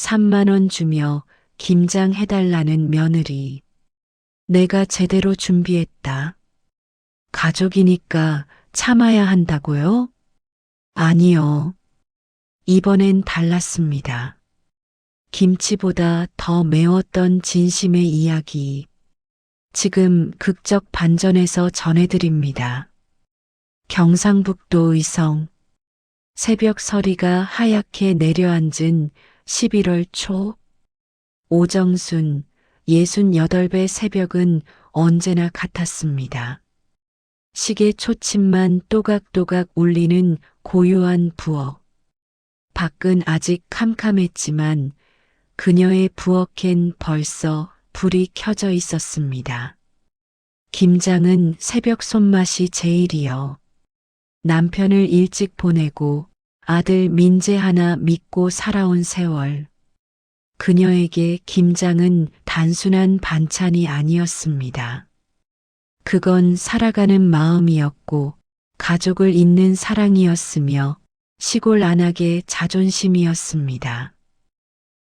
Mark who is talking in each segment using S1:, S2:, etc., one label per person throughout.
S1: 3만 원 주며 김장 해달라는 며느리. 내가 제대로 준비했다. 가족이니까 참아야 한다고요? 아니요. 이번엔 달랐습니다. 김치보다 더 매웠던 진심의 이야기. 지금 극적 반전해서 전해드립니다. 경상북도 의성. 새벽 서리가 하얗게 내려앉은 11월 초. 오정순 68배 새벽은 언제나 같았습니다. 시계 초침만 또각또각 울리는 고요한 부엌. 밖은 아직 캄캄했지만 그녀의 부엌엔 벌써 불이 켜져 있었습니다. 김장은 새벽 손맛이 제일이요. 남편을 일찍 보내고 아들 민재 하나 믿고 살아온 세월. 그녀에게 김장은 단순한 반찬이 아니었습니다. 그건 살아가는 마음이었고 가족을 잇는 사랑이었으며 시골 안악의 자존심이었습니다.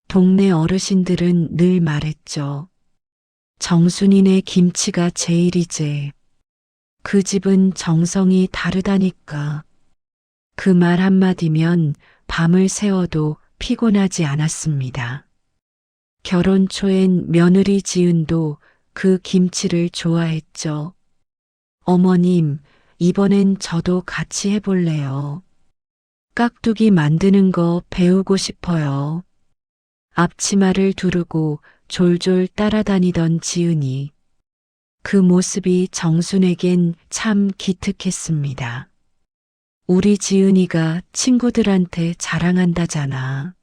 S1: 동네 어르신들은 늘 말했죠. 정순이네 김치가 제일이제. 그 집은 정성이 다르다니까. 그 말 한마디면 밤을 새워도 피곤하지 않았습니다. 결혼 초엔 며느리 지은도 그 김치를 좋아했죠. 어머님, 이번엔 저도 같이 해볼래요. 깍두기 만드는 거 배우고 싶어요. 앞치마를 두르고 졸졸 따라다니던 지은이. 그 모습이 정순에겐 참 기특했습니다. 우리 지은이가 친구들한테 자랑한다잖아.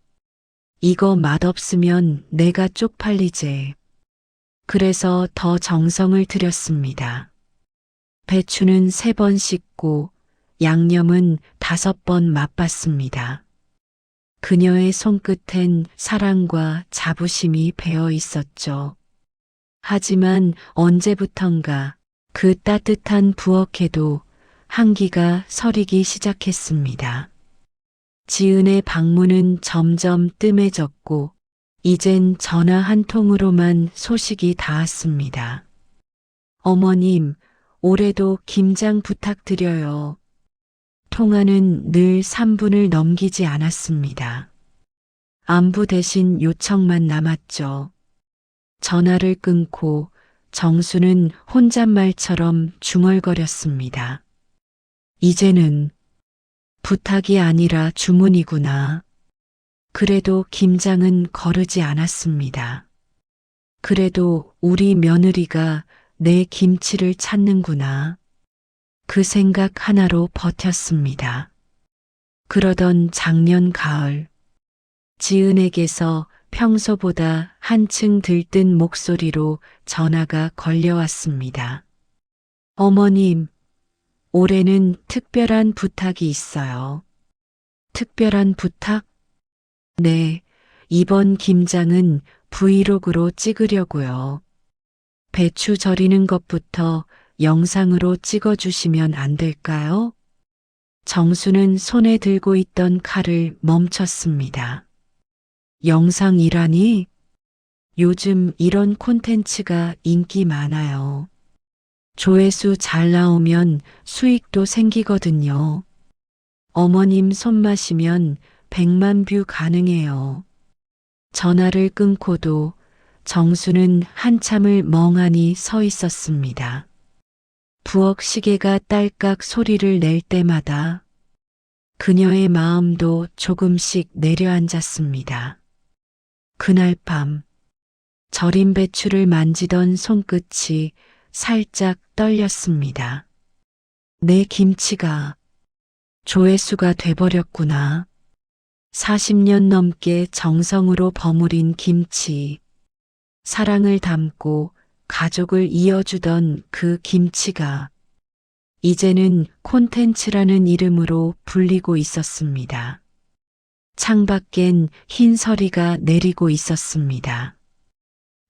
S1: 이거 맛없으면 내가 쪽팔리제. 그래서 더 정성을 들였습니다. 배추는 3번 씻고 양념은 5번 맛봤습니다. 그녀의 손끝엔 사랑과 자부심이 배어 있었죠. 하지만 언제부턴가 그 따뜻한 부엌에도 한기가 서리기 시작했습니다. 지은의 방문은 점점 뜸해졌고 이젠 전화 한 통으로만 소식이 닿았습니다. 어머님, 올해도 김장 부탁드려요. 통화는 늘 3분을 넘기지 않았습니다. 안부 대신 요청만 남았죠. 전화를 끊고 정수는 혼잣말처럼 중얼거렸습니다. 이제는 부탁이 아니라 주문이구나. 그래도 김장은 거르지 않았습니다. 그래도 우리 며느리가 내 김치를 찾는구나. 그 생각 하나로 버텼습니다. 그러던 작년 가을, 지은에게서 평소보다 한층 들뜬 목소리로 전화가 걸려왔습니다. 어머님, 올해는 특별한 부탁이 있어요. 특별한 부탁? 네, 이번 김장은 브이로그로 찍으려고요. 배추 절이는 것부터 영상으로 찍어주시면 안 될까요? 정수는 손에 들고 있던 칼을 멈췄습니다. 영상이라니? 요즘 이런 콘텐츠가 인기 많아요. 조회수 잘 나오면 수익도 생기거든요. 어머님 손맛이면 100만 뷰 가능해요. 전화를 끊고도 정수는 한참을 멍하니 서 있었습니다. 부엌 시계가 딸깍 소리를 낼 때마다 그녀의 마음도 조금씩 내려앉았습니다. 그날 밤 절인 배추를 만지던 손끝이 살짝 떨렸습니다. 내 김치가 조회수가 돼버렸구나. 40년 넘게 정성으로 버무린 김치. 사랑을 담고 가족을 이어주던 그 김치가 이제는 콘텐츠라는 이름으로 불리고 있었습니다. 창밖엔 흰 서리가 내리고 있었습니다.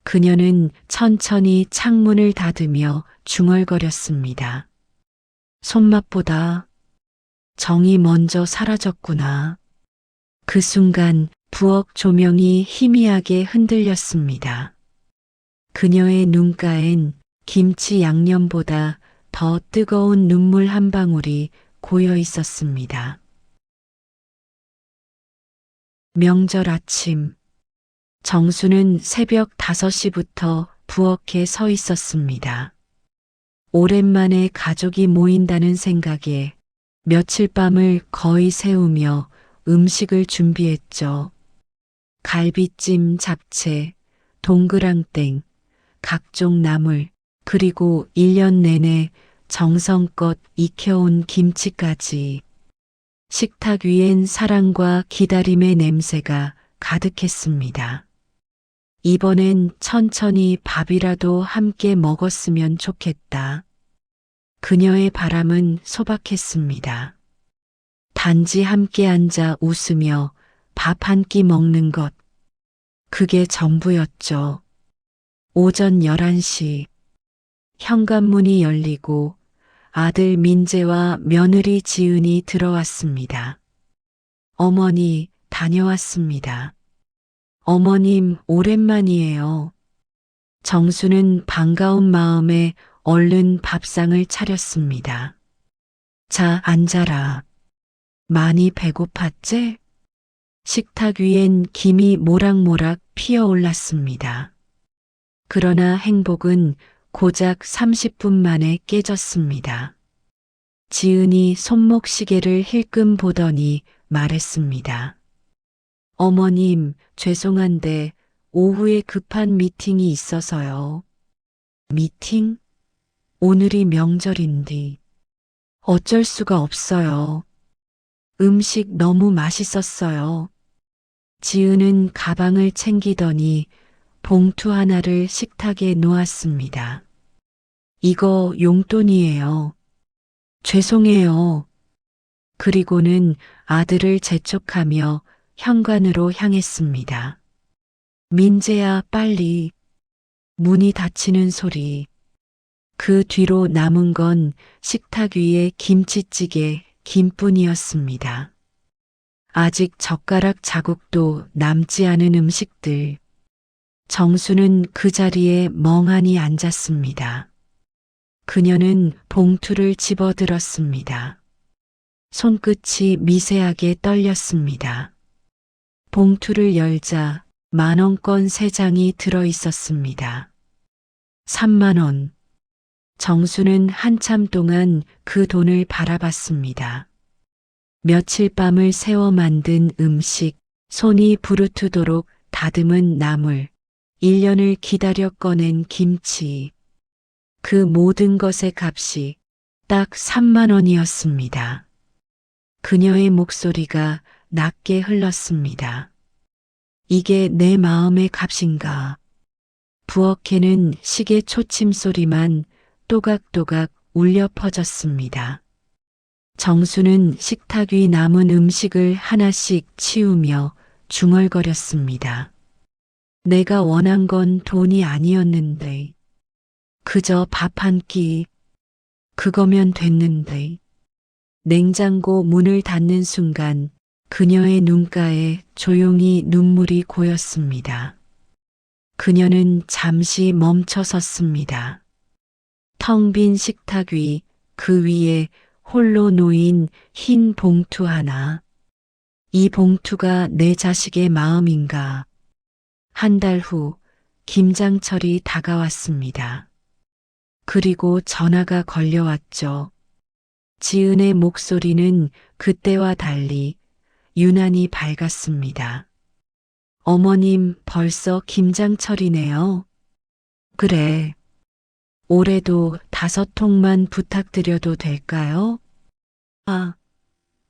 S1: 그녀는 천천히 창문을 닫으며 중얼거렸습니다. 손맛보다 정이 먼저 사라졌구나. 그 순간 부엌 조명이 희미하게 흔들렸습니다. 그녀의 눈가엔 김치 양념보다 더 뜨거운 눈물 한 방울이 고여 있었습니다. 명절 아침, 정수는 새벽 5시부터 부엌에 서 있었습니다. 오랜만에 가족이 모인다는 생각에 며칠 밤을 거의 새우며 음식을 준비했죠. 갈비찜, 잡채, 동그랑땡, 각종 나물, 그리고 1년 내내 정성껏 익혀온 김치까지. 식탁 위엔 사랑과 기다림의 냄새가 가득했습니다. 이번엔 천천히 밥이라도 함께 먹었으면 좋겠다. 그녀의 바람은 소박했습니다. 단지 함께 앉아 웃으며 밥 한 끼 먹는 것. 그게 전부였죠. 오전 11시, 현관문이 열리고 아들 민재와 며느리 지은이 들어왔습니다. 어머니, 다녀왔습니다. 어머님, 오랜만이에요. 정수는 반가운 마음에 얼른 밥상을 차렸습니다. 자, 앉아라. 많이 배고팠지? 식탁 위엔 김이 모락모락 피어올랐습니다. 그러나 행복은 고작 30분 만에 깨졌습니다. 지은이 손목시계를 힐끔 보더니 말했습니다. 어머님, 죄송한데 오후에 급한 미팅이 있어서요. 미팅? 오늘이 명절인데 어쩔 수가 없어요. 음식 너무 맛있었어요. 지은은 가방을 챙기더니 봉투 하나를 식탁에 놓았습니다. 이거 용돈이에요. 죄송해요. 그리고는 아들을 재촉하며 현관으로 향했습니다. 민재야, 빨리. 문이 닫히는 소리. 그 뒤로 남은 건 식탁 위에 김치찌개, 김뿐이었습니다. 아직 젓가락 자국도 남지 않은 음식들. 정수는 그 자리에 멍하니 앉았습니다. 그녀는 봉투를 집어들었습니다. 손끝이 미세하게 떨렸습니다. 봉투를 열자 10,000원권 3장이 들어 있었습니다. 3만 원. 정수는 한참 동안 그 돈을 바라봤습니다. 며칠 밤을 새워 만든 음식, 손이 부르트도록 다듬은 나물, 1년을 기다려 꺼낸 김치. 그 모든 것의 값이 딱 3만 원이었습니다. 그녀의 목소리가 낮게 흘렀습니다. 이게 내 마음의 값인가? 부엌에는 시계 초침 소리만 또각또각 울려 퍼졌습니다. 정수는 식탁 위 남은 음식을 하나씩 치우며 중얼거렸습니다. 내가 원한 건 돈이 아니었는데, 그저 밥 한 끼, 그거면 됐는데. 냉장고 문을 닫는 순간 그녀의 눈가에 조용히 눈물이 고였습니다. 그녀는 잠시 멈춰 섰습니다. 텅 빈 식탁 위, 그 위에 홀로 놓인 흰 봉투 하나. 이 봉투가 내 자식의 마음인가? 한 달 후 김장철이 다가왔습니다. 그리고 전화가 걸려왔죠. 지은의 목소리는 그때와 달리 유난히 밝았습니다. 어머님, 벌써 김장철이네요. 그래. 올해도 5통만 부탁드려도 될까요? 아,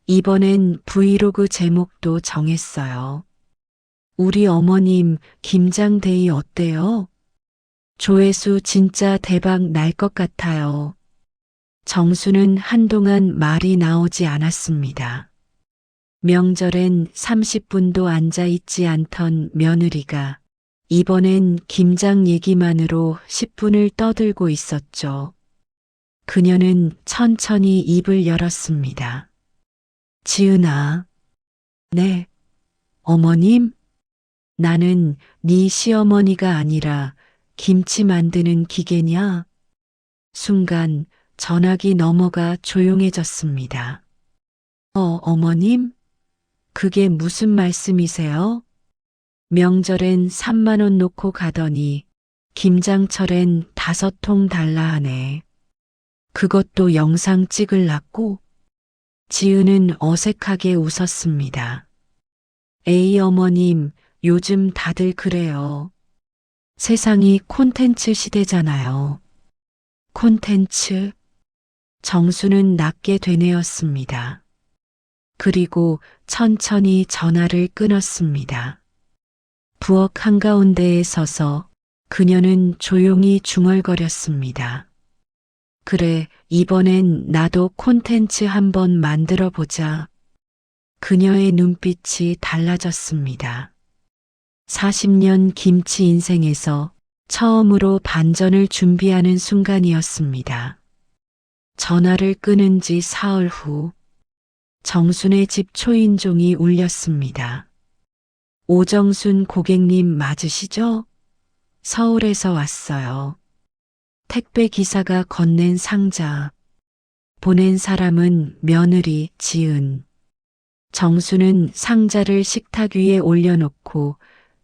S1: 이번엔 브이로그 제목도 정했어요. 우리 어머님 김장데이 어때요? 조회수 진짜 대박 날 것 같아요. 정수는 한동안 말이 나오지 않았습니다. 명절엔 30분도 앉아 있지 않던 며느리가 이번엔 김장 얘기만으로 10분을 떠들고 있었죠. 그녀는 천천히 입을 열었습니다. 지은아. 네. 어머님, 나는 네 시어머니가 아니라 김치 만드는 기계냐? 순간 전화기 넘어가 조용해졌습니다. 어머님? 그게 무슨 말씀이세요? 명절엔 3만 원 놓고 가더니 김장철엔 5통 달라 하네. 그것도 영상 찍을라고? 지은은 어색하게 웃었습니다. 에이 어머님, 요즘 다들 그래요. 세상이 콘텐츠 시대잖아요. 콘텐츠? 정수는 낮게 되뇌었습니다. 그리고 천천히 전화를 끊었습니다. 부엌 한가운데에 서서 그녀는 조용히 중얼거렸습니다. 그래, 이번엔 나도 콘텐츠 한번 만들어 보자. 그녀의 눈빛이 달라졌습니다. 40년 김치 인생에서 처음으로 반전을 준비하는 순간이었습니다. 전화를 끊은 지 사흘 후 정순의 집 초인종이 울렸습니다. 오정순 고객님 맞으시죠? 서울에서 왔어요. 택배 기사가 건넨 상자. 보낸 사람은 며느리 지은. 정수는 상자를 식탁 위에 올려놓고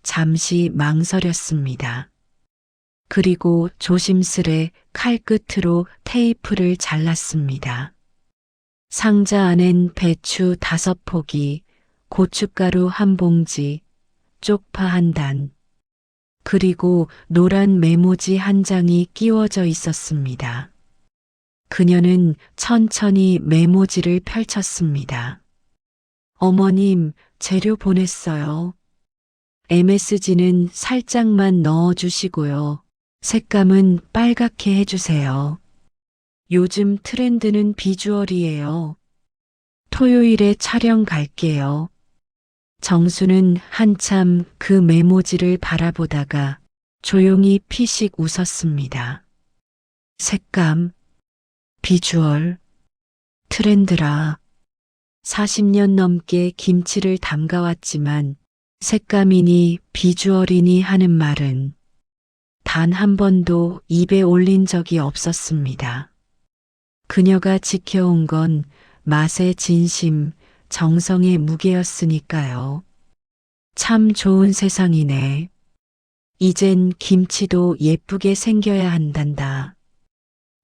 S1: 잠시 망설였습니다. 그리고 조심스레 칼끝으로 테이프를 잘랐습니다. 상자 안엔 배추 5포기, 고춧가루 1봉지, 쪽파 1단, 그리고 노란 메모지 1장이 끼워져 있었습니다. 그녀는 천천히 메모지를 펼쳤습니다. 어머님, 재료 보냈어요. MSG는 살짝만 넣어주시고요. 색감은 빨갛게 해주세요. 요즘 트렌드는 비주얼이에요. 토요일에 촬영 갈게요. 정수는 한참 그 메모지를 바라보다가 조용히 피식 웃었습니다. 색감, 비주얼, 트렌드라. 40년 넘게 김치를 담가왔지만 색감이니 비주얼이니 하는 말은 단 한 번도 입에 올린 적이 없었습니다. 그녀가 지켜온 건 맛의 진심, 정성의 무게였으니까요. 참 좋은 세상이네. 이젠 김치도 예쁘게 생겨야 한단다.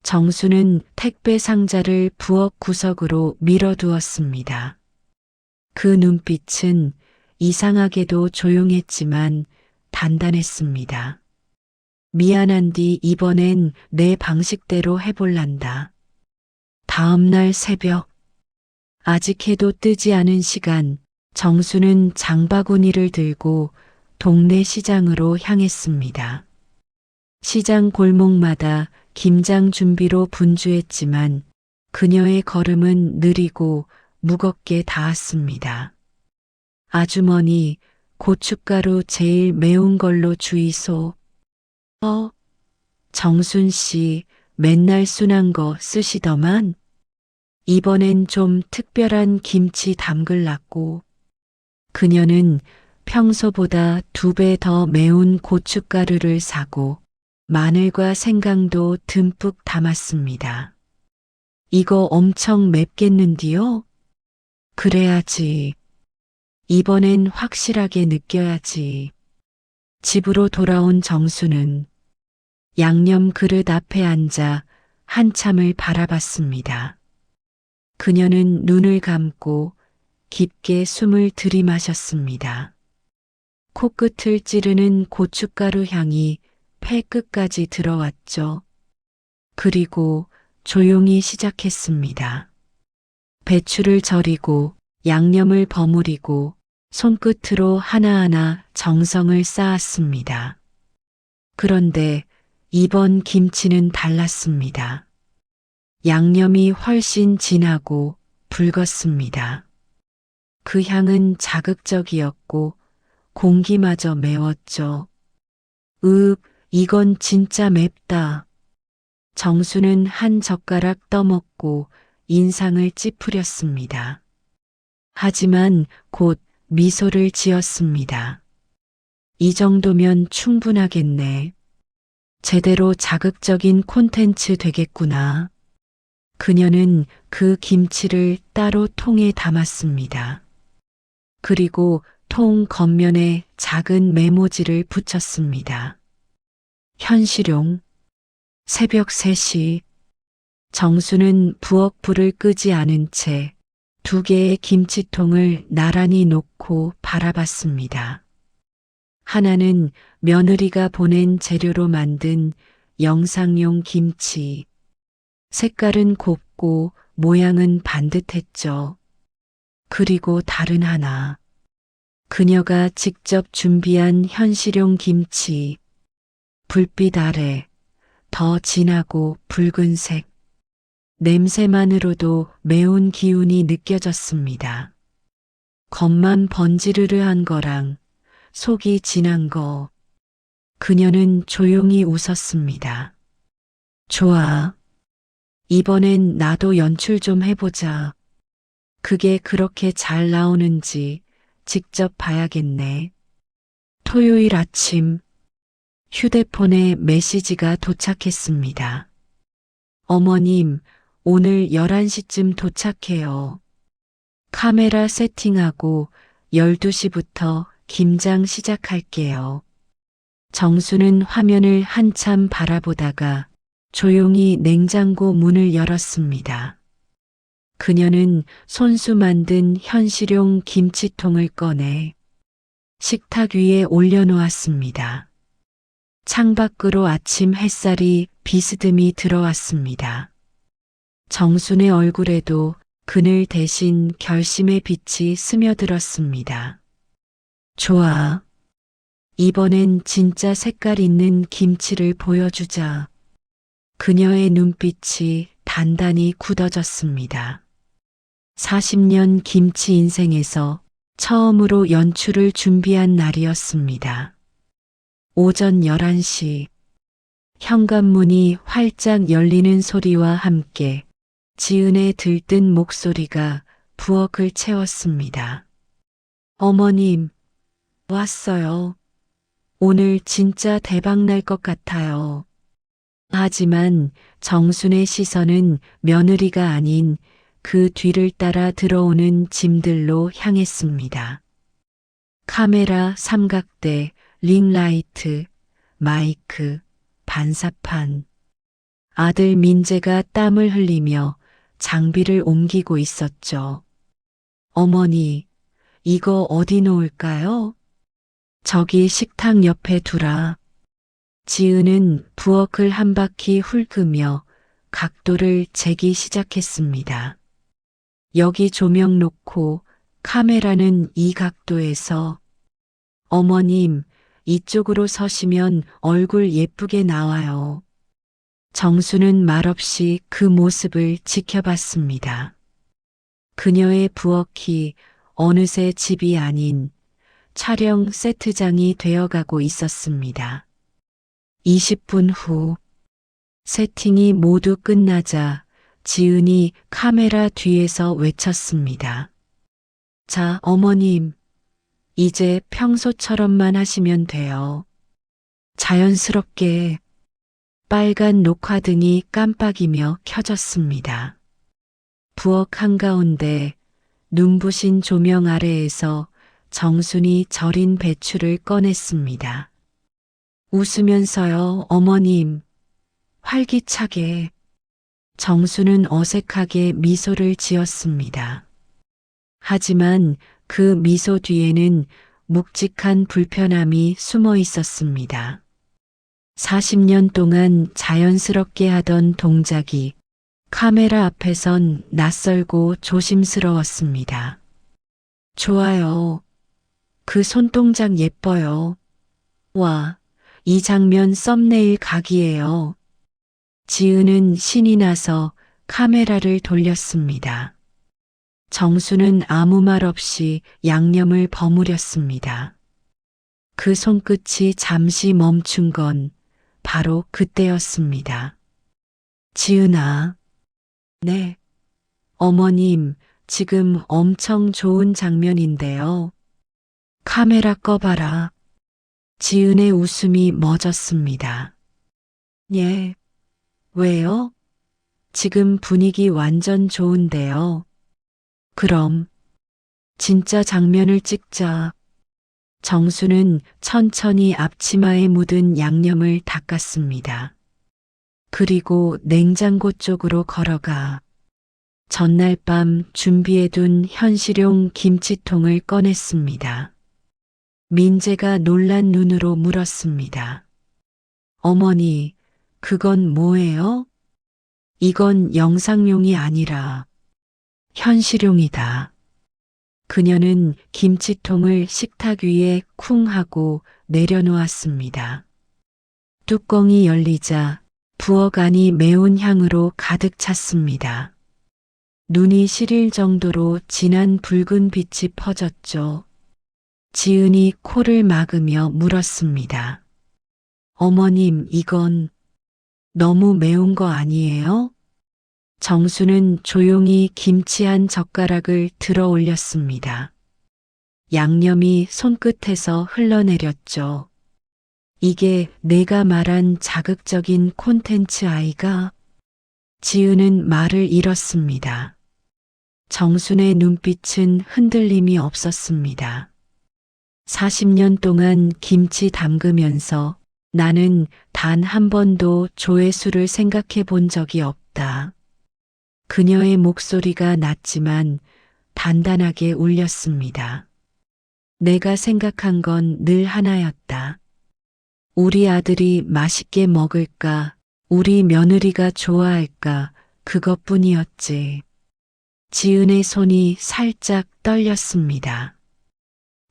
S1: 정수는 택배 상자를 부엌 구석으로 밀어두었습니다. 그 눈빛은 이상하게도 조용했지만 단단했습니다. 미안한디 이번엔 내 방식대로 해볼란다. 다음 날 새벽, 아직 해도 뜨지 않은 시간, 정수는 장바구니를 들고 동네 시장으로 향했습니다. 시장 골목마다 김장 준비로 분주했지만 그녀의 걸음은 느리고 무겁게 닿았습니다. 아주머니, 고춧가루 제일 매운 걸로 주이소. 정순 씨, 맨날 순한 거 쓰시더만. 이번엔 좀 특별한 김치 담글라고. 그녀는 평소보다 2배 더 매운 고춧가루를 사고 마늘과 생강도 듬뿍 담았습니다. 이거 엄청 맵겠는디요? 그래야지. 이번엔 확실하게 느껴야지. 집으로 돌아온 정수는 양념 그릇 앞에 앉아 한참을 바라봤습니다. 그녀는 눈을 감고 깊게 숨을 들이마셨습니다. 코끝을 찌르는 고춧가루 향이 폐 끝까지 들어왔죠. 그리고 조용히 시작했습니다. 배추를 절이고 양념을 버무리고 손끝으로 하나하나 정성을 쌓았습니다. 그런데 이번 김치는 달랐습니다. 양념이 훨씬 진하고 붉었습니다. 그 향은 자극적이었고 공기마저 매웠죠. 이건 진짜 맵다. 정수는 한 젓가락 떠먹고 인상을 찌푸렸습니다. 하지만 곧 미소를 지었습니다. 이 정도면 충분하겠네. 제대로 자극적인 콘텐츠 되겠구나. 그녀는 그 김치를 따로 통에 담았습니다. 그리고 통 겉면에 작은 메모지를 붙였습니다. 현실용. 새벽 3시. 정수는 부엌 불을 끄지 않은 채 2개의 김치통을 나란히 놓고 바라봤습니다. 하나는 며느리가 보낸 재료로 만든 영상용 김치. 색깔은 곱고 모양은 반듯했죠. 그리고 다른 하나. 그녀가 직접 준비한 현실용 김치. 불빛 아래 더 진하고 붉은색. 냄새만으로도 매운 기운이 느껴졌습니다. 겉만 번지르르한 거랑 속이 진한 거. 그녀는 조용히 웃었습니다. 좋아. 이번엔 나도 연출 좀 해보자. 그게 그렇게 잘 나오는지 직접 봐야겠네. 토요일 아침 휴대폰에 메시지가 도착했습니다. 어머님, 오늘 11시쯤 도착해요. 카메라 세팅하고 12시부터 김장 시작할게요. 정수는 화면을 한참 바라보다가 조용히 냉장고 문을 열었습니다. 그녀는 손수 만든 현실용 김치통을 꺼내 식탁 위에 올려놓았습니다. 창밖으로 아침 햇살이 비스듬히 들어왔습니다. 정순의 얼굴에도 그늘 대신 결심의 빛이 스며들었습니다. 좋아. 이번엔 진짜 색깔 있는 김치를 보여주자. 그녀의 눈빛이 단단히 굳어졌습니다. 40년 김치 인생에서 처음으로 연출을 준비한 날이었습니다. 오전 11시 현관문이 활짝 열리는 소리와 함께 지은의 들뜬 목소리가 부엌을 채웠습니다. 어머님, 왔어요. 오늘 진짜 대박 날 것 같아요. 하지만 정순의 시선은 며느리가 아닌 그 뒤를 따라 들어오는 짐들로 향했습니다. 카메라, 삼각대, 링라이트, 마이크, 반사판. 아들 민재가 땀을 흘리며 장비를 옮기고 있었죠. 어머니, 이거 어디 놓을까요? 저기 식탁 옆에 두라. 지은은 부엌을 한 바퀴 훑으며 각도를 재기 시작했습니다. 여기 조명 놓고 카메라는 이 각도에서. 어머님, 이쪽으로 서시면 얼굴 예쁘게 나와요. 정수는 말없이 그 모습을 지켜봤습니다. 그녀의 부엌이 어느새 집이 아닌 촬영 세트장이 되어가고 있었습니다. 20분 후 세팅이 모두 끝나자 지은이 카메라 뒤에서 외쳤습니다. 자, 어머님, 이제 평소처럼만 하시면 돼요. 자연스럽게. 빨간 녹화등이 깜빡이며 켜졌습니다. 부엌 한가운데 눈부신 조명 아래에서 정순이 절인 배추를 꺼냈습니다. 웃으면서요, 어머님. 활기차게. 정수는 어색하게 미소를 지었습니다. 하지만 그 미소 뒤에는 묵직한 불편함이 숨어 있었습니다. 40년 동안 자연스럽게 하던 동작이 카메라 앞에선 낯설고 조심스러웠습니다. 좋아요. 그 손동작 예뻐요. 와, 이 장면 썸네일 각이에요. 지은은 신이 나서 카메라를 돌렸습니다. 정수는 아무 말 없이 양념을 버무렸습니다. 그 손끝이 잠시 멈춘 건 바로 그때였습니다. 지은아. 네. 어머님, 지금 엄청 좋은 장면인데요. 카메라 꺼봐라. 지은의 웃음이 멎었습니다. 예, 왜요? 지금 분위기 완전 좋은데요. 그럼 진짜 장면을 찍자. 정수는 천천히 앞치마에 묻은 양념을 닦았습니다. 그리고 냉장고 쪽으로 걸어가 전날 밤 준비해둔 현실용 김치통을 꺼냈습니다. 민재가 놀란 눈으로 물었습니다. 어머니, 그건 뭐예요? 이건 영상용이 아니라 현실용이다. 그녀는 김치통을 식탁 위에 쿵 하고 내려놓았습니다. 뚜껑이 열리자 부엌안이 매운 향으로 가득 찼습니다. 눈이 시릴 정도로 진한 붉은 빛이 퍼졌죠. 지은이 코를 막으며 물었습니다. 어머님, 이건 너무 매운 거 아니에요? 정수는 조용히 김치 한 젓가락을 들어 올렸습니다. 양념이 손끝에서 흘러내렸죠. 이게 내가 말한 자극적인 콘텐츠 아이가? 지은은 말을 잃었습니다. 정순의 눈빛은 흔들림이 없었습니다. 40년 동안 김치 담그면서 나는 단 한 번도 조회수를 생각해 본 적이 없다. 그녀의 목소리가 낮지만 단단하게 울렸습니다. 내가 생각한 건 늘 하나였다. 우리 아들이 맛있게 먹을까, 우리 며느리가 좋아할까, 그것뿐이었지. 지은의 손이 살짝 떨렸습니다.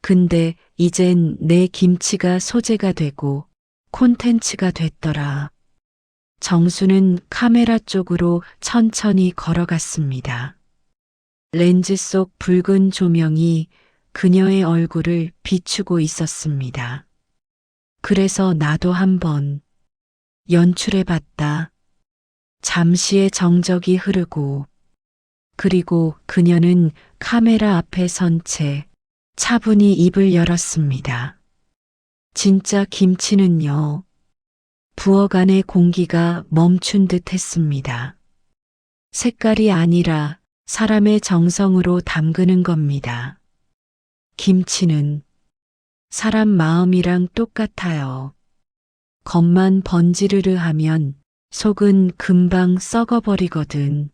S1: 근데 이젠 내 김치가 소재가 되고 콘텐츠가 됐더라. 정수는 카메라 쪽으로 천천히 걸어갔습니다. 렌즈 속 붉은 조명이 그녀의 얼굴을 비추고 있었습니다. 그래서 나도 한번 연출해봤다. 잠시의 정적이 흐르고 그리고 그녀는 카메라 앞에 선 채 차분히 입을 열었습니다. 진짜 김치는요. 부엌 안의 공기가 멈춘 듯 했습니다. 색깔이 아니라 사람의 정성으로 담그는 겁니다. 김치는 사람 마음이랑 똑같아요. 겉만 번지르르 하면 속은 금방 썩어버리거든.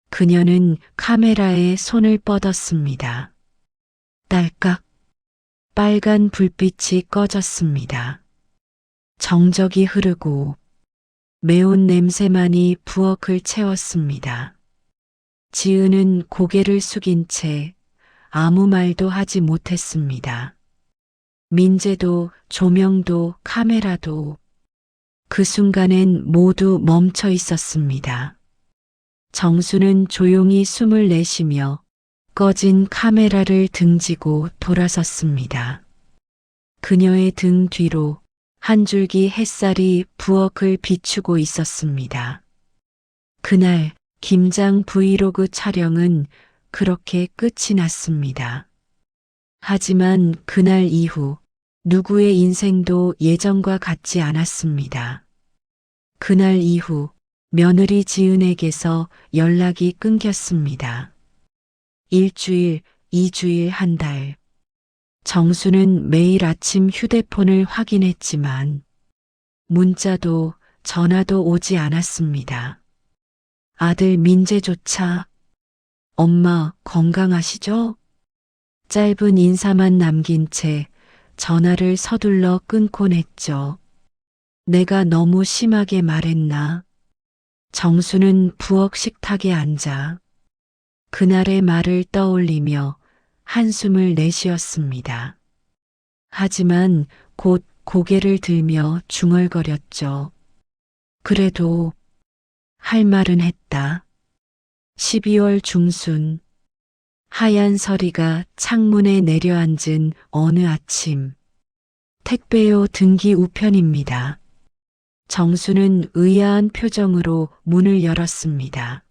S1: 그녀는 카메라에 손을 뻗었습니다. 딸깍 빨간 불빛이 꺼졌습니다. 정적이 흐르고 매운 냄새만이 부엌을 채웠습니다. 지은은 고개를 숙인 채 아무 말도 하지 못했습니다. 민재도 조명도 카메라도 그 순간엔 모두 멈춰 있었습니다. 정수는 조용히 숨을 내쉬며 꺼진 카메라를 등지고 돌아섰습니다. 그녀의 등 뒤로 한 줄기 햇살이 부엌을 비추고 있었습니다. 그날 김장 브이로그 촬영은 그렇게 끝이 났습니다. 하지만 그날 이후 누구의 인생도 예전과 같지 않았습니다. 그날 이후 며느리 지은에게서 연락이 끊겼습니다. 일주일, 2주일, 한 달. 정수는 매일 아침 휴대폰을 확인했지만 문자도 전화도 오지 않았습니다. 아들 민재조차 엄마 건강하시죠? 짧은 인사만 남긴 채 전화를 서둘러 끊곤 했죠. 내가 너무 심하게 말했나? 정수는 부엌 식탁에 앉아 그날의 말을 떠올리며 한숨을 내쉬었습니다. 하지만 곧 고개를 들며 중얼거렸죠. 그래도 할 말은 했다. 12월 중순 하얀 서리가 창문에 내려앉은 어느 아침. 택배요 등기 우편입니다. 정수는 의아한 표정으로 문을 열었습니다.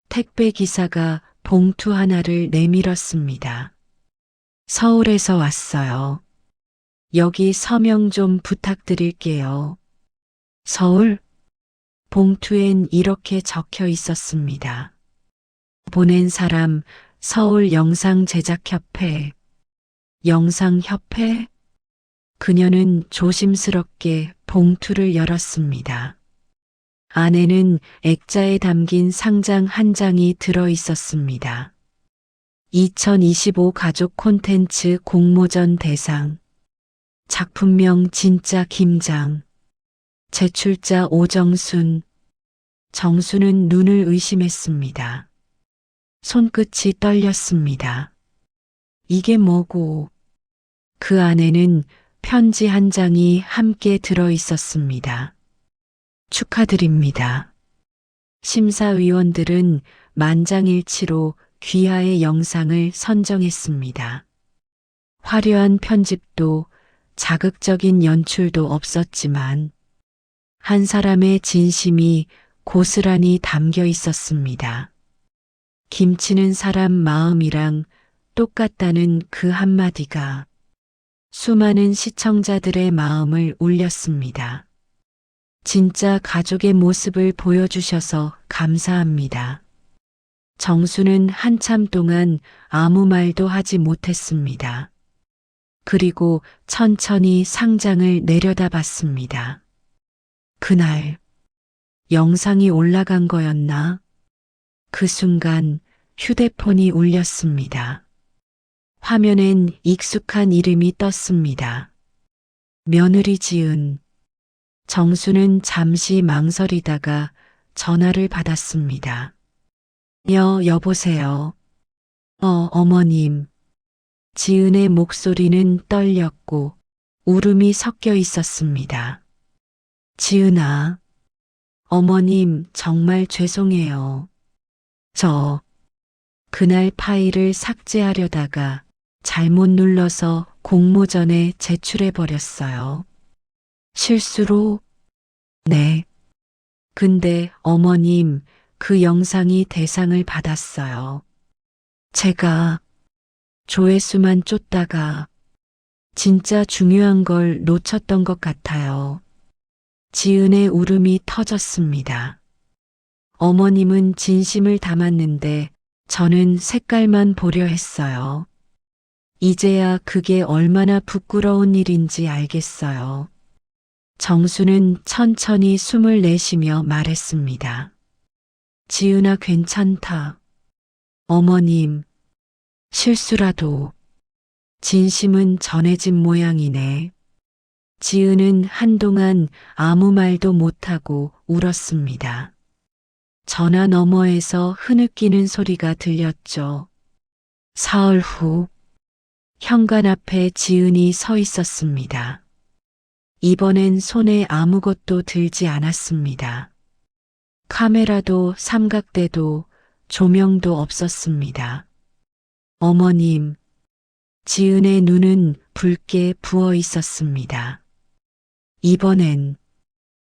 S1: 택배 기사가 봉투 하나를 내밀었습니다. 서울에서 왔어요. 여기 서명 좀 부탁드릴게요. 서울? 봉투엔 이렇게 적혀 있었습니다. 보낸 사람 서울영상제작협회. 영상협회? 그녀는 조심스럽게 봉투를 열었습니다. 안에는 액자에 담긴 상장 한 장이 들어 있었습니다. 2025 가족 콘텐츠 공모전 대상. 작품명 진짜 김장. 제출자 오정순. 정수는 눈을 의심했습니다. 손끝이 떨렸습니다. 이게 뭐고? 그 안에는 편지 한 장이 함께 들어 있었습니다. 축하드립니다. 심사위원들은 만장일치로 귀하의 영상을 선정했습니다. 화려한 편집도 자극적인 연출도 없었지만 한 사람의 진심이 고스란히 담겨 있었습니다. 김치는 사람 마음이랑 똑같다는 그 한마디가 수많은 시청자들의 마음을 울렸습니다. 진짜 가족의 모습을 보여주셔서 감사합니다. 정수는 한참 동안 아무 말도 하지 못했습니다. 그리고 천천히 상장을 내려다봤습니다. 그날 영상이 올라간 거였나? 그 순간 휴대폰이 울렸습니다. 화면엔 익숙한 이름이 떴습니다. 며느리 지은. 정수는 잠시 망설이다가 전화를 받았습니다. 여보세요. 어머님. 지은의 목소리는 떨렸고 울음이 섞여 있었습니다. 지은아. 어머님 정말 죄송해요. 그날 파일을 삭제하려다가 잘못 눌러서 공모전에 제출해버렸어요. 실수로? 네. 근데 어머님, 그 영상이 대상을 받았어요. 제가 조회수만 쫓다가 진짜 중요한 걸 놓쳤던 것 같아요. 지은의 울음이 터졌습니다. 어머님은 진심을 담았는데 저는 색깔만 보려 했어요. 이제야 그게 얼마나 부끄러운 일인지 알겠어요. 정수는 천천히 숨을 내쉬며 말했습니다. 지은아 괜찮다. 어머님, 실수라도 진심은 전해진 모양이네. 지은은 한동안 아무 말도 못하고 울었습니다. 전화 너머에서 흐느끼는 소리가 들렸죠. 사흘 후 현관 앞에 지은이 서 있었습니다. 이번엔 손에 아무것도 들지 않았습니다. 카메라도 삼각대도 조명도 없었습니다. 어머님, 지은의 눈은 붉게 부어 있었습니다. 이번엔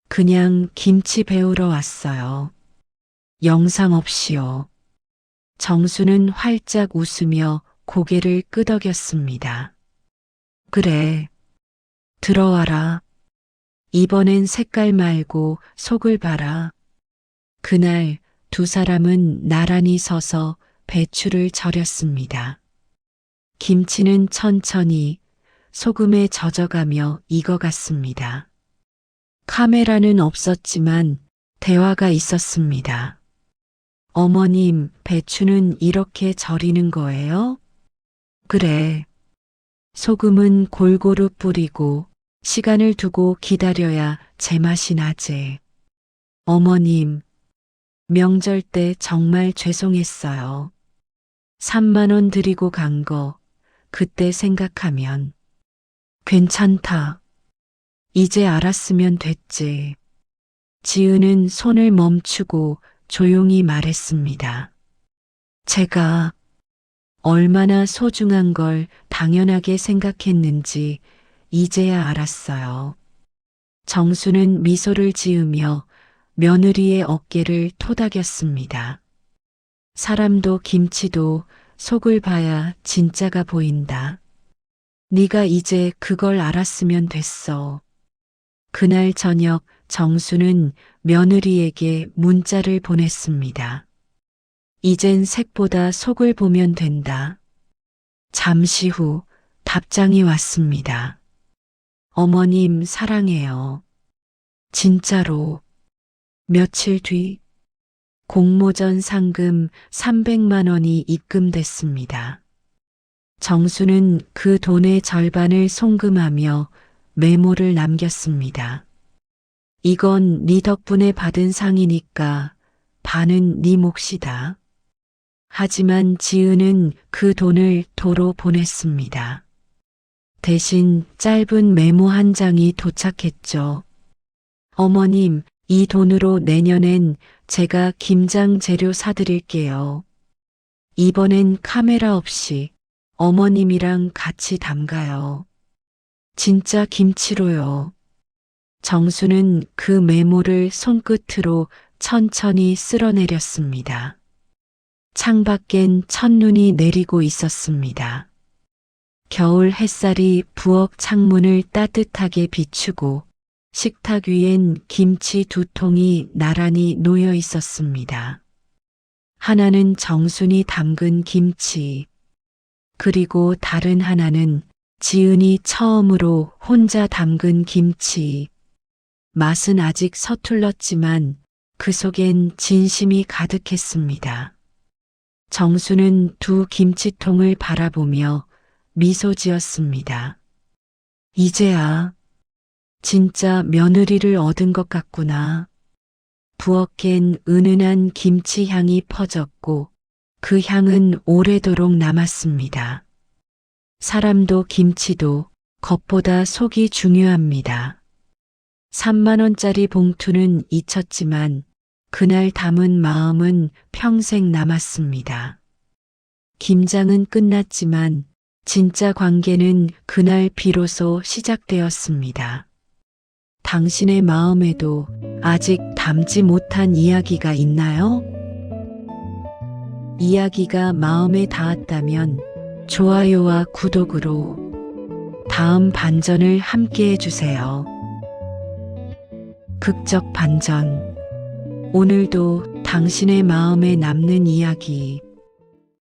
S1: 그냥 김치 배우러 왔어요. 영상 없이요. 정수는 활짝 웃으며 고개를 끄덕였습니다. 그래, 들어와라. 이번엔 색깔 말고 속을 봐라. 그날 두 사람은 나란히 서서 배추를 절였습니다. 김치는 천천히 소금에 젖어가며 익어갔습니다. 카메라는 없었지만 대화가 있었습니다. 어머님, 배추는 이렇게 절이는 거예요? 그래. 소금은 골고루 뿌리고 시간을 두고 기다려야 제맛이 나지. 어머님, 명절 때 정말 죄송했어요. 3만 원 드리고 간 거 그때 생각하면 괜찮다. 이제 알았으면 됐지. 지은은 손을 멈추고 조용히 말했습니다. 제가 얼마나 소중한 걸 당연하게 생각했는지 이제야 알았어요. 정수는 미소를 지으며 며느리의 어깨를 토닥였습니다. 사람도 김치도 속을 봐야 진짜가 보인다. 네가 이제 그걸 알았으면 됐어. 그날 저녁 정수는 며느리에게 문자를 보냈습니다. 이젠 색보다 속을 보면 된다. 잠시 후 답장이 왔습니다. 어머님 사랑해요. 진짜로. 며칠 뒤 공모전 상금 300만 원이 입금됐습니다. 정수는 그 돈의 절반을 송금하며 메모를 남겼습니다. 이건 네 덕분에 받은 상이니까 반은 네 몫이다. 하지만 지은은 그 돈을 도로 보냈습니다. 대신 짧은 메모 한 장이 도착했죠. 어머님, 이 돈으로 내년엔 제가 김장 재료 사드릴게요. 이번엔 카메라 없이 어머님이랑 같이 담가요. 진짜 김치로요. 정수는 그 메모를 손끝으로 천천히 쓸어내렸습니다. 창밖엔 첫눈이 내리고 있었습니다. 겨울 햇살이 부엌 창문을 따뜻하게 비추고 식탁 위엔 김치 2통이 나란히 놓여 있었습니다. 하나는 정순이 담근 김치, 그리고 다른 하나는 지은이 처음으로 혼자 담근 김치. 맛은 아직 서툴렀지만 그 속엔 진심이 가득했습니다. 정수는 두 김치통을 바라보며 미소 지었습니다. 이제야 진짜 며느리를 얻은 것 같구나. 부엌엔 은은한 김치 향이 퍼졌고 그 향은 오래도록 남았습니다. 사람도 김치도 겉보다 속이 중요합니다. 3만 원짜리 봉투는 잊혔지만 그날 담은 마음은 평생 남았습니다. 김장은 끝났지만 진짜 관계는 그날 비로소 시작되었습니다. 당신의 마음에도 아직 담지 못한 이야기가 있나요? 이야기가 마음에 닿았다면 좋아요와 구독으로 다음 반전을 함께 해주세요. 극적 반전. 오늘도 당신의 마음에 남는 이야기